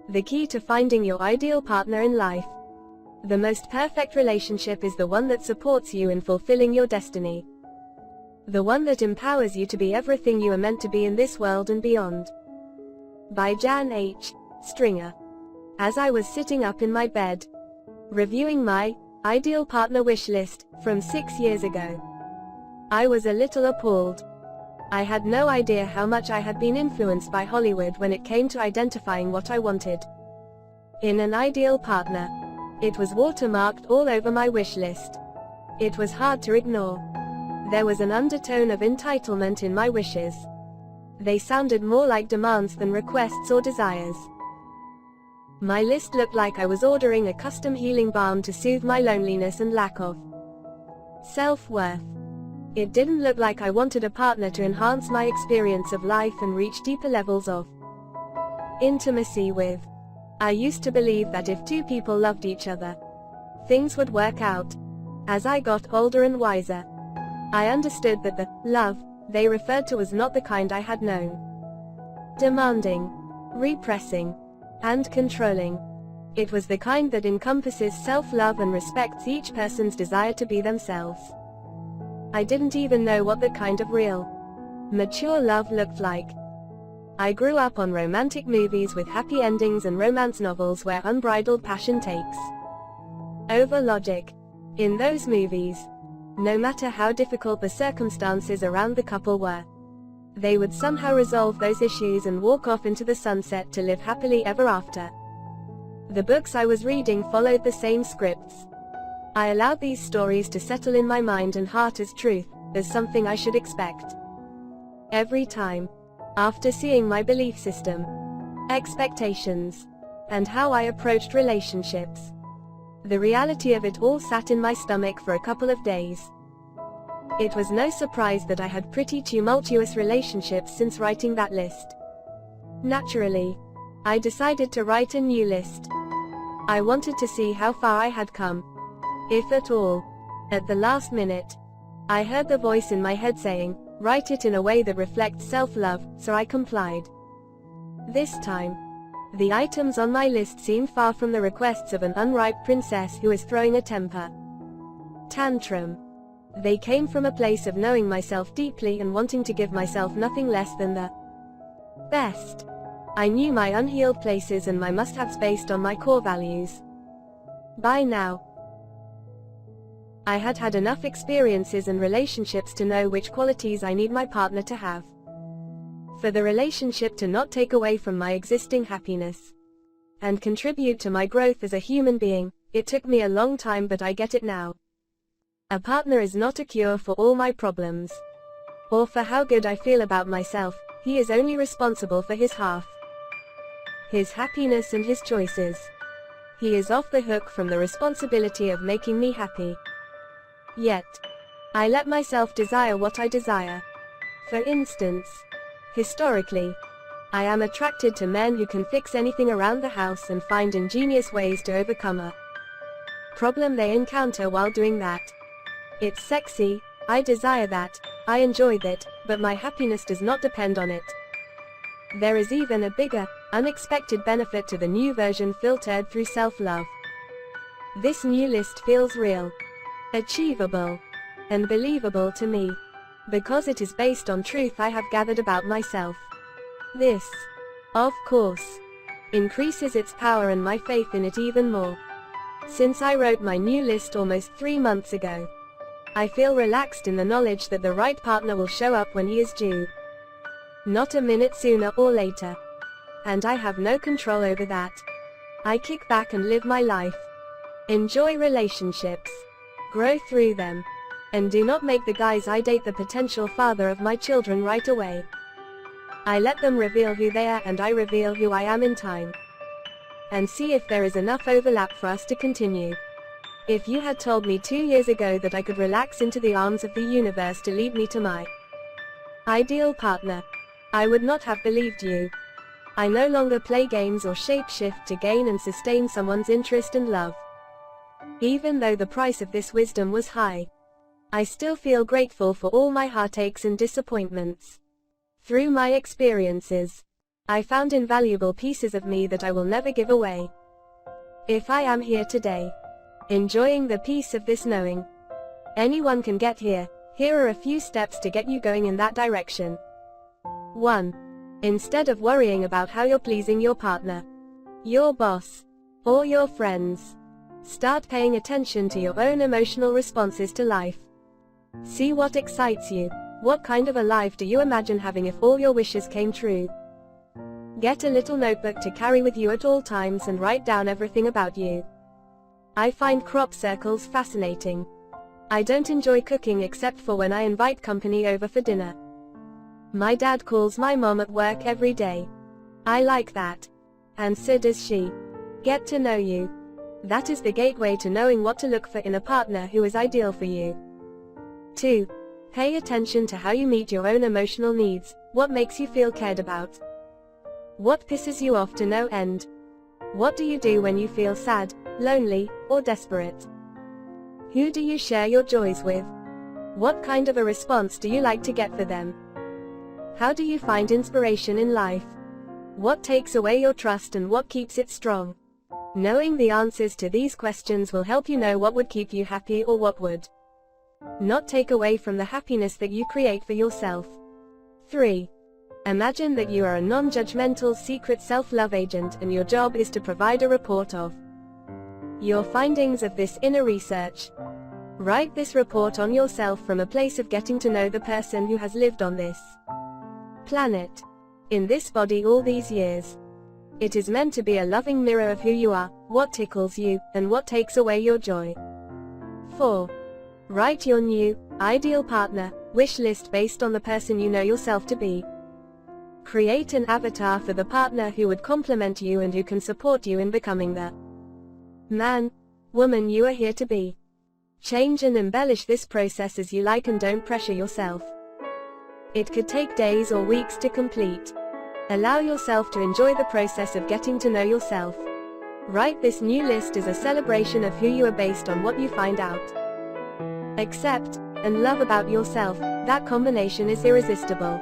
The key to finding your ideal partner in life. The most perfect relationship is the one that supports you in fulfilling your destiny. The one that empowers you to be everything you are meant to be in this world and beyond. By Jan H. Stringer. As I was sitting up in my bed, reviewing my ideal partner wish list from 6 years ago, I was a little appalled. I had no idea how much I had been influenced by Hollywood when it came to identifying what I wanted in an ideal partner. It was watermarked all over my wish list. It was hard to ignore. There was an undertone of entitlement in my wishes. They sounded more like demands than requests or desires. My list looked like I was ordering a custom healing balm to soothe my loneliness and lack of self-worth. It didn't look like I wanted a partner to enhance my experience of life and reach deeper levels of intimacy with. I used to believe that if two people loved each other, things would work out. As I got older and wiser, I understood that the love they referred to was not the kind I had known. Demanding, repressing, and controlling. It was the kind that encompasses self-love and respects each person's desire to be themselves. I didn't even know what that kind of real, mature love looked like. I grew up on romantic movies with happy endings and romance novels where unbridled passion takes over logic. In those movies, no matter how difficult the circumstances around the couple were, they would somehow resolve those issues and walk off into the sunset to live happily ever after. The books I was reading followed the same scripts. I allowed these stories to settle in my mind and heart as truth, as something I should expect. Every time, after seeing my belief system, expectations, and how I approached relationships, the reality of it all sat in my stomach for a couple of days. It was no surprise that I had pretty tumultuous relationships since writing that list. Naturally, I decided to write a new list. I wanted to see how far I had come, if at all. At the last minute, I heard the voice in my head saying, "Write it in a way that reflects self-love," so I complied. This time, the items on my list seemed far from the requests of an unripe princess who is throwing a temper tantrum. They came from a place of knowing myself deeply and wanting to give myself nothing less than the best. I knew my unhealed places and my must-haves based on my core values. By now, I had had enough experiences and relationships to know which qualities I need my partner to have. For the relationship to not take away from my existing happiness and contribute to my growth as a human being, it took me a long time, but I get it now. A partner is not a cure for all my problems, or for how good I feel about myself. He is only responsible for his half, his happiness and his choices. He is off the hook from the responsibility of making me happy. Yet, I let myself desire what I desire. For instance, historically, I am attracted to men who can fix anything around the house and find ingenious ways to overcome a problem they encounter while doing that. It's sexy, I desire that, I enjoy that, but my happiness does not depend on it. There is even a bigger, unexpected benefit to the new version filtered through self-love. This new list feels real, achievable, and believable to me, because it is based on truth I have gathered about myself. This, of course, increases its power and my faith in it even more. Since I wrote my new list almost 3 months ago, I feel relaxed in the knowledge that the right partner will show up when he is due. Not a minute sooner or later. And I have no control over that. I kick back and live my life. Enjoy relationships. Grow through them. And do not make the guys I date the potential father of my children right away. I let them reveal who they are and I reveal who I am in time. And see if there is enough overlap for us to continue. If you had told me 2 years ago that I could relax into the arms of the universe to lead me to my ideal partner, I would not have believed you. I no longer play games or shapeshift to gain and sustain someone's interest and love. Even though the price of this wisdom was high, I still feel grateful for all my heartaches and disappointments. Through my experiences, I found invaluable pieces of me that I will never give away. If I am here today, enjoying the peace of this knowing, anyone can get here, here are a few steps to get you going in that direction. 1. Instead of worrying about how you're pleasing your partner, your boss, or your friends, start paying attention to your own emotional responses to life. See what excites you. What kind of a life do you imagine having if all your wishes came true? Get a little notebook to carry with you at all times and write down everything about you. I find crop circles fascinating. I don't enjoy cooking except for when I invite company over for dinner. My dad calls my mom at work every day. I like that. And so does she. Get to know you. That is the gateway to knowing what to look for in a partner who is ideal for you. 2. Pay attention to how you meet your own emotional needs. What makes you feel cared about? What pisses you off to no end? What do you do when you feel sad, lonely, or desperate? Who do you share your joys with? What kind of a response do you like to get for them? How do you find inspiration in life? What takes away your trust and what keeps it strong? Knowing the answers to these questions will help you know what would keep you happy or what would not take away from the happiness that you create for yourself. 3. Imagine that you are a non-judgmental secret self-love agent and your job is to provide a report of your findings of this inner research. Write this report on yourself from a place of getting to know the person who has lived on this planet, in this body all these years. It is meant to be a loving mirror of who you are, what tickles you, and what takes away your joy. 4. Write your new, ideal partner wish list based on the person you know yourself to be. Create an avatar for the partner who would complement you and who can support you in becoming the man, woman you are here to be. Change and embellish this process as you like and don't pressure yourself. It could take days or weeks to complete. Allow yourself to enjoy the process of getting to know yourself. Write this new list as a celebration of who you are based on what you find out. Accept and love about yourself. That combination is irresistible.